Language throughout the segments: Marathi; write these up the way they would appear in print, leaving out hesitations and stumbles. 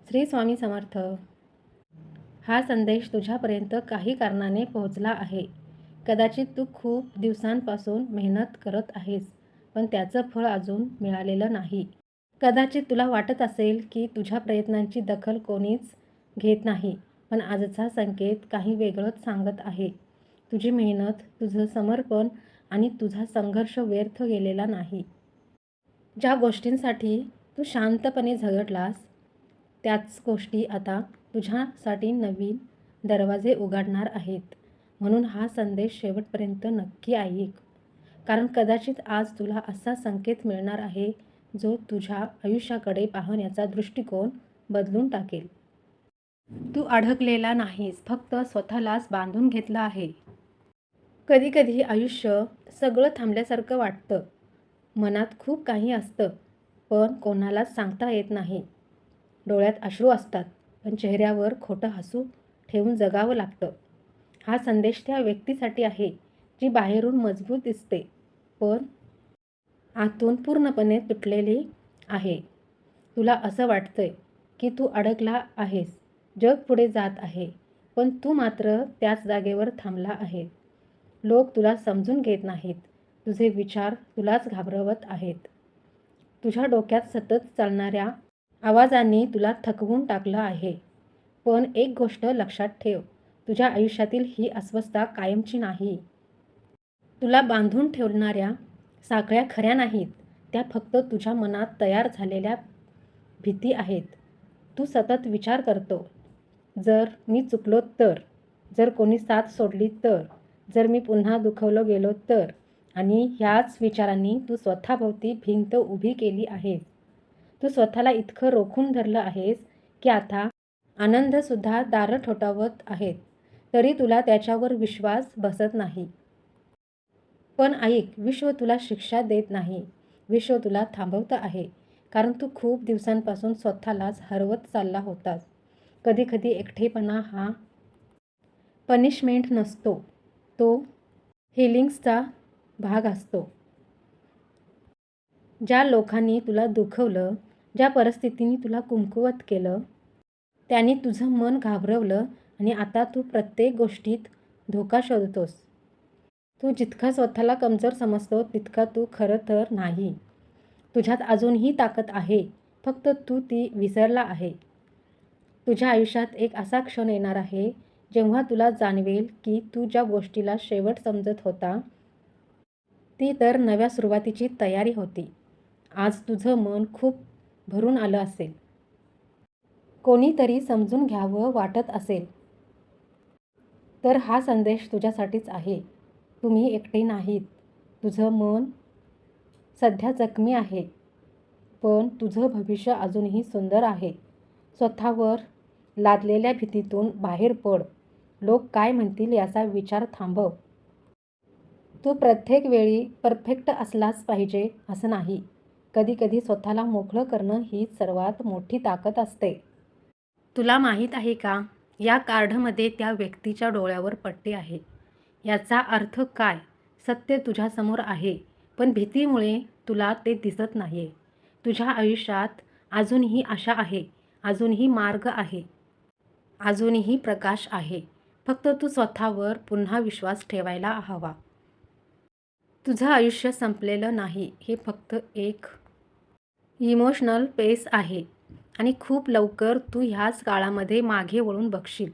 श्री स्वामी समर्थ. हा संदेश तुझ्यापर्यंत काही कारणाने पोहोचला आहे. कदाचित तू खूप दिवसांपासून मेहनत करत आहेस, पण त्याचं फळ अजून मिळालेलं नाही. कदाचित तुला वाटत असेल की तुझ्या प्रयत्नांची दखल कोणीच घेत नाही, पण आजचा संकेत काही वेगळंच सांगत आहे. तुझी मेहनत, तुझं समर्पण आणि तुझा संघर्ष व्यर्थ गेलेला नाही. ज्या गोष्टींसाठी तू शांतपणे झगडलास, त्याच गोष्टी आता तुझ्यासाठी नवीन दरवाजे उघडणार आहेत. म्हणून हा संदेश शेवटपर्यंत नक्की ऐक, कारण कदाचित आज तुला असा संकेत मिळणार आहे जो तुझ्या आयुष्याकडे पाहण्याचा दृष्टिकोन बदलून टाकेल. तू अडकलेला नाहीस, फक्त स्वतःलाच बांधून घेतलं आहे. कधीकधी आयुष्य सगळं थांबल्यासारखं वाटतं. मनात खूप काही असतं, पण कोणालाच सांगता येत नाही. डोळ्यात अश्रू असतात, पण चेहऱ्यावर खोटं हसू ठेवून जगावं लागतं. हा संदेश त्या व्यक्तीसाठी आहे जी बाहेरून मजबूत दिसते, पण आतून पूर्णपणे तुटलेली आहे. तुला असं वाटतंय की तू अडकला आहेस, जग पुढे जात आहे, पण तू मात्र त्याच जागेवर थांबला आहे. लोक तुला समजून घेत नाहीत, तुझे विचार तुलाच घाबरवत आहेत. तुझ्या डोक्यात सतत चालणाऱ्या आवाजांनी तुला थकवून टाकलं आहे. पण एक गोष्ट लक्षात ठेव, तुझ्या आयुष्यातील ही अस्वस्थता कायमची नाही. तुला बांधून ठेवणाऱ्या साखळ्या खऱ्या नाहीत, त्या फक्त तुझ्या मनात तयार झालेल्या भीती आहेत. तू सतत विचार करतो, जर मी चुकलो तर, जर कोणी साथ सोडली तर, जर मी पुन्हा दुखवलो गेलो तर, आणि ह्याच विचारांनी तू स्वतःभोवती भिंत उभी केली आहेस. तू स्वतःला इतकं रोखून धरलं आहेस की आता आनंदसुद्धा दारं ठोठावत आहेत, तरी तुला त्याच्यावर विश्वास बसत नाही. पण ऐक, विश्व तुला शिक्षा देत नाही, विश्व तुला थांबवतं आहे, कारण तू खूप दिवसांपासून स्वतःलाच हरवत चालला होतास. कधीकधी एकटेपणा हा पनिशमेंट नसतो, तो हिलिंग्सचा भाग असतो. ज्या लोकांनी तुला दुखवलं, ज्या परिस्थितीने तुला कमकुवत केलं, त्यांनी तुझं मन घाबरवलं आणि आता तू प्रत्येक गोष्टीत धोका शोधतोस. तू जितका स्वतःला कमजोर समजतो तितका तू खरं तर नाही. तुझ्यात अजूनही ताकद आहे, फक्त तू ती विसरला आहे. तुझ्या आयुष्यात एक असा क्षण येणार आहे जेव्हा तुला जाणवेल की तू ज्या गोष्टीला शेवट समजत होता ती तर नव्या सुरुवातीची तयारी होती. आज तुझं मन खूप भरून आलं असेल, कोणीतरी समजून घ्यावं वाटत असेल, तर हा संदेश तुझ्यासाठीच आहे. तुम्ही एकटे नाहीत. तुझं मन सध्या जखमी आहे, पण तुझं भविष्य अजूनही सुंदर आहे. स्वतःवर लादलेल्या भीतीतून बाहेर पड. लोक काय म्हणतील याचा विचार थांबव. तू प्रत्येक वेळी परफेक्ट असलाच पाहिजे असं नाही. कधीकधी स्वतःला मोकळं करणं हीच सर्वात मोठी ताकद असते. तुला माहीत आहे का, या कार्डमध्ये त्या व्यक्तीच्या डोळ्यावर पट्टी आहे. याचा अर्थ काय? सत्य तुझ्यासमोर आहे, पण भीतीमुळे तुला ते दिसत नाही. तुझ्या आयुष्यात अजूनही आशा आहे, अजूनही मार्ग आहे, अजूनही प्रकाश आहे. फक्त तू स्वतःवर पुन्हा विश्वास ठेवायला हवा. तुझं आयुष्य संपलेलं नाही, हे फक्त एक इमोशनल पेस आहे, आणि खूप लवकर तू ह्याच काळामध्ये मागे वळून बघशील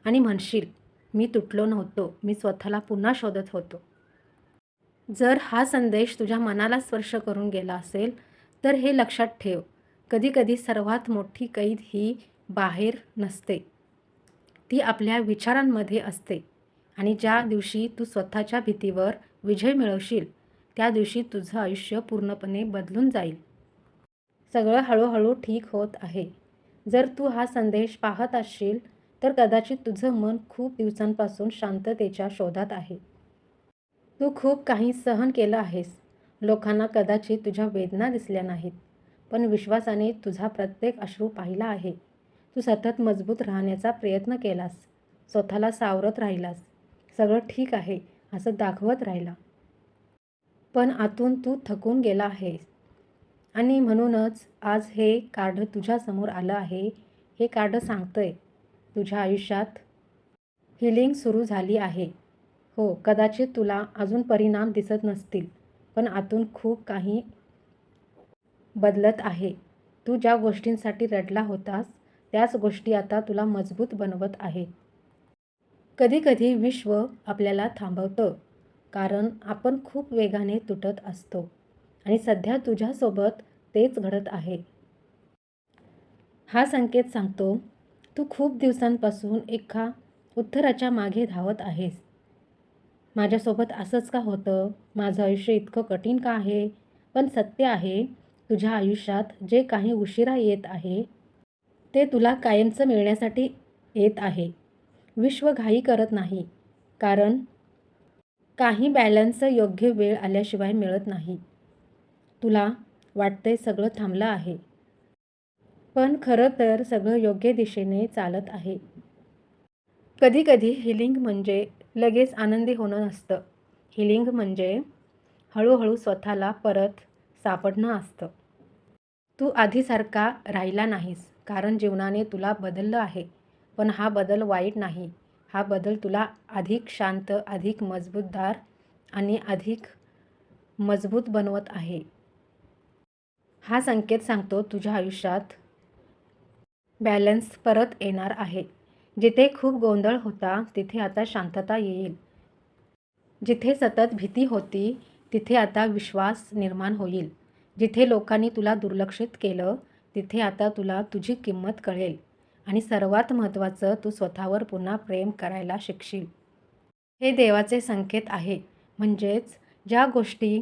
आणि म्हणशील, मी तुटलो नव्हतो, मी स्वतःला पुन्हा शोधत होतो. जर हा संदेश तुझ्या मनाला स्पर्श करून गेला असेल, तर हे लक्षात ठेव, कधीकधी सर्वात मोठी कैद ही बाहेर नसते, ती आपल्या विचारांमध्ये असते. आणि ज्या दिवशी तू स्वतःच्या भीतीवर विजय मिळवशील, त्या दिवशी तुझं आयुष्य पूर्णपणे बदलून जाईल. सगळं हळूहळू ठीक होत आहे. जर तू हा संदेश पाहत असशील, तर कदाचित तुझं मन खूप दिवसांपासून शांततेच्या शोधात आहे. तू खूप काही सहन केलं आहेस. लोकांना कदाचित तुझ्या वेदना दिसल्या नाहीत, पण विश्वासाने तुझा प्रत्येक अश्रू पाहिला आहे. तू सतत मजबूत राहण्याचा प्रयत्न केलास, स्वतःला सावरत राहिलास, सगळं ठीक आहे असं दाखवत राहिला. पण आतून तू थकून गेला आहेस. आणि म्हणूनच आज हे कार्ड तुझ्यासमोर आलं आहे. हे कार्ड सांगतंय तुझ्या आयुष्यात हीलिंग सुरू झाली आहे. हो, कदाचित तुला अजून परिणाम दिसत नसतील, पण आतून खूप काही बदलत आहे. तू ज्या गोष्टींसाठी रडला होतास, त्याच गोष्टी आता तुला मजबूत बनवत आहेत. कधीकधी विश्व आपल्याला थांबवतं, कारण आपण खूप वेगाने तुटत असतो आणि सध्या तुझ्यासोबत तेच घडत आहे. हा संकेत सांगतो, तू खूप दिवसांपासून एका उत्तराच्या मागे धावत आहेस. माझ्यासोबत असंच का होतं? माझं आयुष्य इतकं कठीण का आहे? पण सत्य आहे, तुझ्या आयुष्यात जे काही उशिरा येत आहे, ते तुला कायमचं मिळण्यासाठी येत आहे. विश्व घाई करत नाही, कारण काही बॅलन्स योग्य वेळ आल्याशिवाय मिळत नाही. तुला वाटतंय सगळं थांबलं आहे, पण खरं तर सगळं योग्य दिशेने चालत आहे. कधीकधी हिलिंग म्हणजे लगेच आनंदी होणं नसतं. हिलिंग म्हणजे हळूहळू स्वतःला परत सापडणं असतं. तू आधीसारखा राहिला नाहीस, कारण जीवनाने तुला बदललं आहे. पण हा बदल वाईट नाही. हा बदल तुला अधिक शांत, अधिक मजबूतदार आणि अधिक मजबूत बनवत आहे. हा संकेत सांगतो तुझ्या आयुष्यात बॅलन्स परत येणार आहे. जिथे खूप गोंधळ होता, तिथे आता शांतता येईल. जिथे सतत भीती होती, तिथे आता विश्वास निर्माण होईल. जिथे लोकांनी तुला दुर्लक्षित केलं, तिथे आता तुला तुझी किंमत कळेल. आणि सर्वात महत्त्वाचं, तू स्वतःवर पुन्हा प्रेम करायला शिकशील. हे देवाचे संकेत आहे. म्हणजेच ज्या गोष्टी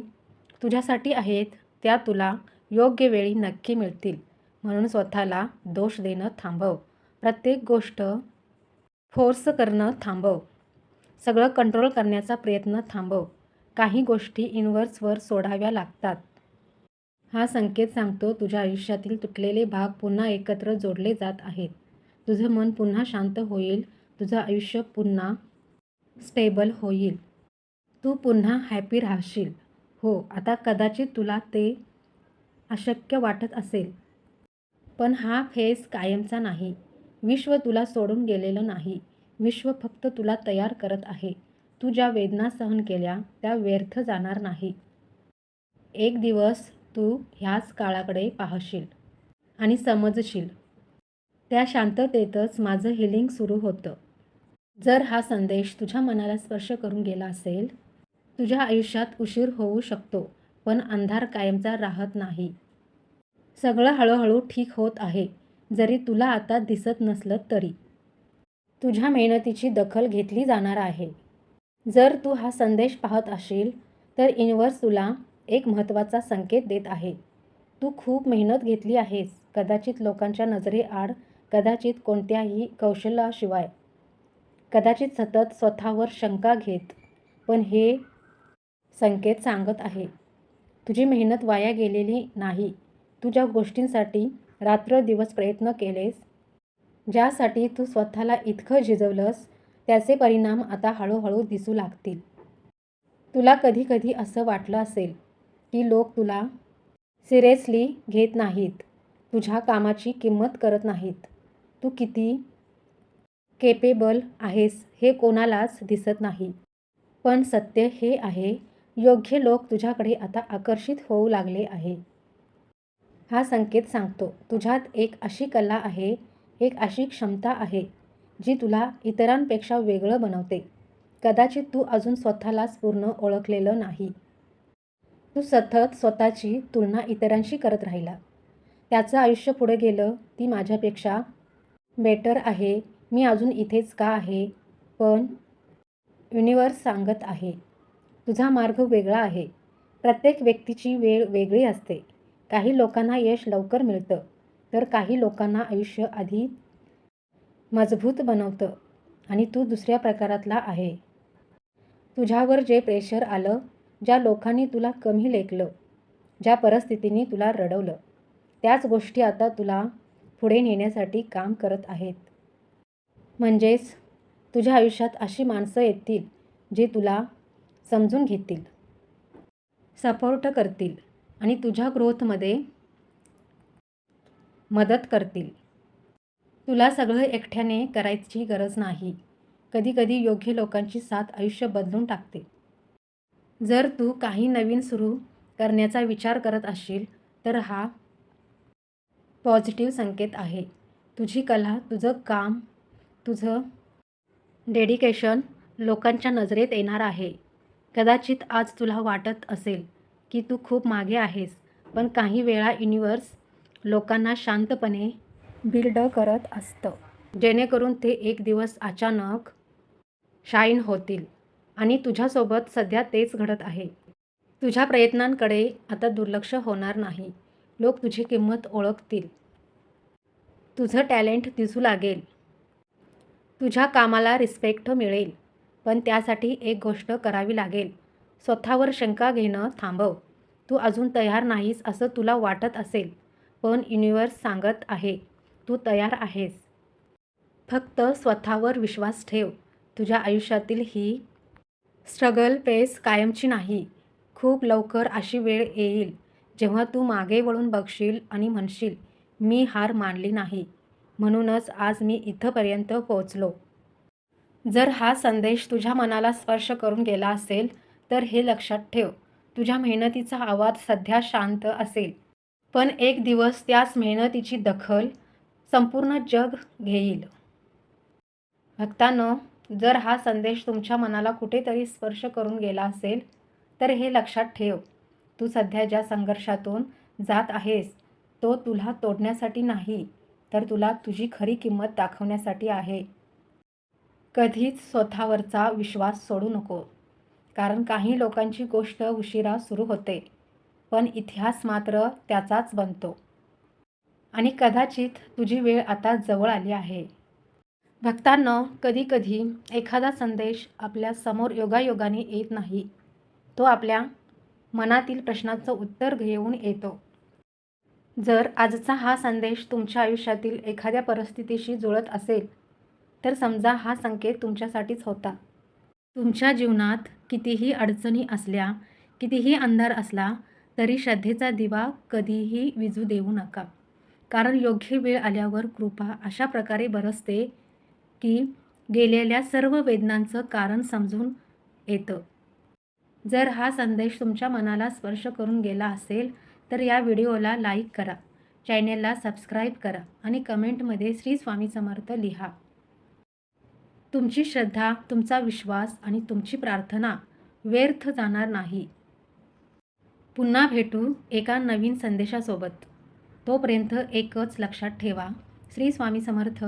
तुझ्यासाठी आहेत, त्या तुला योग्य वेळी नक्की मिळतील. म्हणून स्वतःला दोष देणं थांबव. प्रत्येक गोष्ट फोर्स करणं थांबव. सगळं कंट्रोल करण्याचा प्रयत्न थांबव. काही गोष्टी युनिव्हर्सवर सोडाव्या लागतात. हा संकेत सांगतो तुझ्या आयुष्यातील तुटलेले भाग पुन्हा एकत्र जोडले जात आहेत. तुझं मन पुन्हा शांत होईल. तुझं आयुष्य पुन्हा स्टेबल होईल. तू पुन्हा हॅपी राहशील. हो, आता कदाचित तुला ते अशक्य वाटत असेल, पण हा फेज कायमचा नाही. विश्व तुला सोडून गेलेलं नाही. विश्व फक्त तुला तयार करत आहे. तू ज्या वेदना सहन केल्या, त्या व्यर्थ जाणार नाही. एक दिवस तू ह्याच काळाकडे पाहशील आणि समजशील, त्या शांततेतच माझं हिलिंग सुरू होतं. जर हा संदेश तुझ्या मनाला स्पर्श करून गेला असेल, तुझ्या आयुष्यात उशीर होऊ शकतो, पण अंधार कायमचा राहत नाही. सगळं हळूहळू ठीक होत आहे, जरी तुला आता दिसत नसलं तरी. तुझ्या मेहनतीची दखल घेतली जाणार आहे. जर तू हा संदेश पाहत असशील, तर युनिव्हर्स तुला एक महत्त्वाचा संकेत देत आहे. तू खूप मेहनत घेतली आहेस, कदाचित लोकांच्या नजरेआड, कदाचित कोणत्याही कौशल्याशिवाय, कदाचित सतत स्वतःवर शंका घेत. पण हे संकेत सांगत आहे, तुझी मेहनत वाया गेलेली नाही. तू ज्या गोष्टींसाठी रात्रंदिवस प्रयत्न केलेस, ज्यासाठी तू स्वतःला इतकं झिजवलंस, त्याचे परिणाम आता हळूहळू दिसू लागतील. तुला कधीकधी असं वाटलं असेल की लोक तुला सिरियसली घेत नाहीत, तुझ्या कामाची किंमत करत नाहीत. तू किती केपेबल आहेस हे कोणालाच दिसत नाही. पण सत्य हे आहे, योग्य लोक तुझ्याकडे आता आकर्षित होऊ लागले आहे. हा संकेत सांगतो, तुझ्यात एक अशी कला आहे, एक अशी क्षमता आहे, जी तुला इतरांपेक्षा वेगळं बनवते. कदाचित तू अजून स्वतःलाच पूर्ण ओळखलेलं नाही. तू सतत स्वतःची तुलना इतरांशी करत राहिला. त्याचं आयुष्य पुढे गेलं, ती माझ्यापेक्षा बेटर आहे, मी अजून इथेच का आहे. पण युनिव्हर्स सांगत आहे, तुझा मार्ग वेगळा आहे. प्रत्येक व्यक्तीची वेळ वेगळी असते. काही लोकांना यश लवकर मिळतं, तर काही लोकांना आयुष्य आधी मजबूत बनवतं आणि तू दुसऱ्या प्रकारातला आहे. तुझ्यावर जे प्रेशर आलं, ज्या लोकांनी तुला कमी लेखलं, ज्या परिस्थितीने तुला रडवलं, त्याच गोष्टी आता तुला पुढे नेण्यासाठी काम करत आहेत. म्हणजेच तुझ्या आयुष्यात अशी माणसं येतील, जे तुला समजून घेतील, सपोर्ट करतील आणि तुझ्या ग्रोथमध्ये मदत करतील. तुला सगळं एकट्याने करायची गरज नाही. कधीकधी योग्य लोकांची साथ आयुष्य बदलून टाकते. जर तू काही नवीन सुरू करण्याचा विचार करत असशील तर हा पॉझिटिव्ह संकेत आहे. तुझी कला, तुझं काम, तुझं डेडिकेशन लोकांच्या नजरेत येणार आहे. कदाचित आज तुला वाटत असेल की तू खूप मागे आहेस, पण काही वेळा युनिव्हर्स लोकांना शांतपणे बिल्ड करत असतं, जेणेकरून ते एक दिवस अचानक शाईन होतील. आणि तुझ्यासोबत सध्या तेच घडत आहे. तुझ्या प्रयत्नांकडे आता दुर्लक्ष होणार नाही. लोक तुझी किंमत ओळखतील. तुझं टॅलेंट दिसू लागेल. तुझ्या कामाला रिस्पेक्ट मिळेल. पण त्यासाठी एक गोष्ट करावी लागेल. स्वतःवर शंका घेणं थांबव. तू अजून तयार नाहीस असं तुला वाटत असेल, पण युनिव्हर्स सांगत आहे तू तयार आहेस. फक्त स्वतःवर विश्वास ठेव. तुझ्या आयुष्यातील ही स्ट्रगल पेस कायमची नाही. खूप लवकर अशी वेळ येईल जेव्हा तू मागे वळून बघशील आणि म्हणशील, मी हार मानली नाही, म्हणूनच आज मी इथंपर्यंत पोहोचलो. जर हा संदेश तुझ्या मनाला स्पर्श करून गेला असेल तर हे लक्षात ठेव. तुझ्या मेहनतीचा आवाज सध्या शांत असेल, पण एक दिवस त्याच मेहनतीची दखल संपूर्ण जग घेईल. भक्तांनो, जर हा संदेश तुमच्या मनाला कुठेतरी स्पर्श करून गेला असेल तर हे लक्षात ठेव. तू सध्या ज्या संघर्षातून जात आहेस तो तुला तोडण्यासाठी नाही, तर तुला तुझी खरी किंमत दाखवण्यासाठी आहे. कधीच स्वतःवरचा विश्वास सोडू नको, कारण काही लोकांची गोष्ट उशिरा सुरू होते, पण इतिहास मात्र त्याचाच बनतो. आणि कदाचित तुझी वेळ आता जवळ आली आहे. भक्तांनो, कधीकधी एखादा संदेश आपल्या समोर योगायोगाने येत नाही. तो आपल्या मनातील प्रश्नाचं उत्तर घेऊन येतो. जर आजचा हा संदेश तुमच्या आयुष्यातील एखाद्या परिस्थितीशी जुळत असेल तर समजा हा संकेत तुमच्यासाठीच होता. तुमच्या जीवनात कितीही अडचणी असल्या, कितीही अंधार असला तरी श्रद्धेचा दिवा कधीही विझू देऊ नका. कारण योग्य वेळ आल्यावर कृपा अशा प्रकारे बरसते की गेलेल्या सर्व वेदनांचं कारण समजून येतं. जर हा संदेश तुमच्या मनाला स्पर्श करून गेला असेल तर या व्हिडिओला लाईक करा, चॅनेलला सबस्क्राईब करा आणि कमेंटमध्ये श्री स्वामी समर्थ लिहा. तुमची श्रद्धा, तुमचा विश्वास आणि तुमची प्रार्थना व्यर्थ जाणार नाही. पुन्हा भेटू एका नवीन संदेशासोबत. तोपर्यंत एकच लक्षात ठेवा, श्री स्वामी समर्थ.